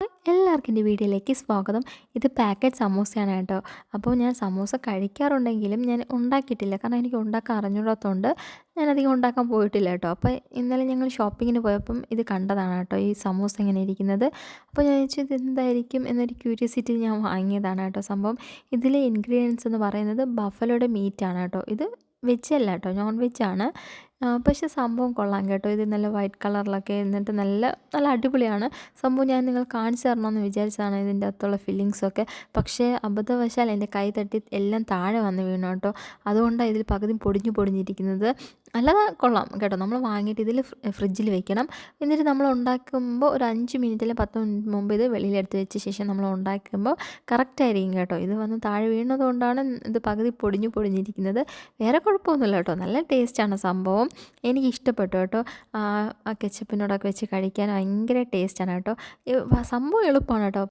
അപ്പോൾ എല്ലാവർക്കും എൻ്റെ വീഡിയോയിലേക്ക് സ്വാഗതം. ഇത് പാക്കറ്റ് സമൂസയാണ് കേട്ടോ. അപ്പോൾ ഞാൻ സമൂസ കഴിക്കാറുണ്ടെങ്കിലും ഞാൻ ഉണ്ടാക്കിയിട്ടില്ല. കാരണം എനിക്ക് ഉണ്ടാക്കാൻ അറിഞ്ഞൂടാത്തതുകൊണ്ട് ഞാനധികം ഉണ്ടാക്കാൻ പോയിട്ടില്ല കേട്ടോ. അപ്പോൾ ഇന്നലെ ഞങ്ങൾ ഷോപ്പിങ്ങിന് പോയപ്പം ഇത് കണ്ടതാണ് കേട്ടോ, ഈ സമൂസ ഇങ്ങനെ ഇരിക്കുന്നത്. അപ്പോൾ ഞാൻ വിചാരിച്ചു ഇതെന്തായിരിക്കും എന്നൊരു ക്യൂരിയോസിറ്റി ഞാൻ വാങ്ങിയതാണ് കേട്ടോ സംഭവം. ഇതിലെ ഇൻഗ്രീഡിയൻസ് എന്ന് പറയുന്നത് ബഫലോയുടെ മീറ്റാണ് കേട്ടോ. ഇത് വെജ് അല്ല കേട്ടോ, നോൺ വെജാണ്. പക്ഷേ സംഭവം കൊള്ളാം കേട്ടോ. ഇത് നല്ല വൈറ്റ് കളറിലൊക്കെ എന്നിട്ട് നല്ല നല്ല അടിപൊളിയാണ് സംഭവം. ഞാൻ നിങ്ങൾ കാണിച്ചു തരണമെന്ന് വിചാരിച്ചതാണ് ഇതിൻ്റെ അകത്തുള്ള ഫില്ലിങ്സൊക്കെ. പക്ഷേ അബദ്ധവശാൽ എൻ്റെ കൈ തട്ടി എല്ലാം താഴെ വന്ന് വീണു കേട്ടോ. അതുകൊണ്ടാണ് ഇതിൽ പകുതി പൊടിഞ്ഞിരിക്കുന്നത്. അല്ലാതെ കൊള്ളാം കേട്ടോ. നമ്മൾ വാങ്ങിയിട്ട് ഇതിൽ ഫ്രിഡ്ജിൽ വെക്കണം. എന്നിട്ട് നമ്മൾ ഉണ്ടാക്കുമ്പോൾ ഒരു 5 മിനിറ്റ് അല്ലെങ്കിൽ 10 മിനിറ്റ് മുമ്പ് ഇത് വെളിയിലെടുത്ത് വെച്ച ശേഷം നമ്മൾ ഉണ്ടാക്കുമ്പോൾ കറക്റ്റായിരിക്കും കേട്ടോ. ഇത് വന്ന് താഴെ വീണതുകൊണ്ടാണ് ഇത് പകുതി പൊടിഞ്ഞിരിക്കുന്നത്. വേറെ കുഴപ്പമൊന്നുമില്ല കേട്ടോ. നല്ല ടേസ്റ്റാണ് സംഭവം. എനിക്കിഷ്ടപ്പെട്ടു കേട്ടോ. ആ കെച്ചപ്പിനോടൊക്കെ വെച്ച് കഴിക്കാൻ ഭയങ്കര ടേസ്റ്റാണ് കേട്ടോ. സംഭവം എളുപ്പമാണ് കേട്ടോ.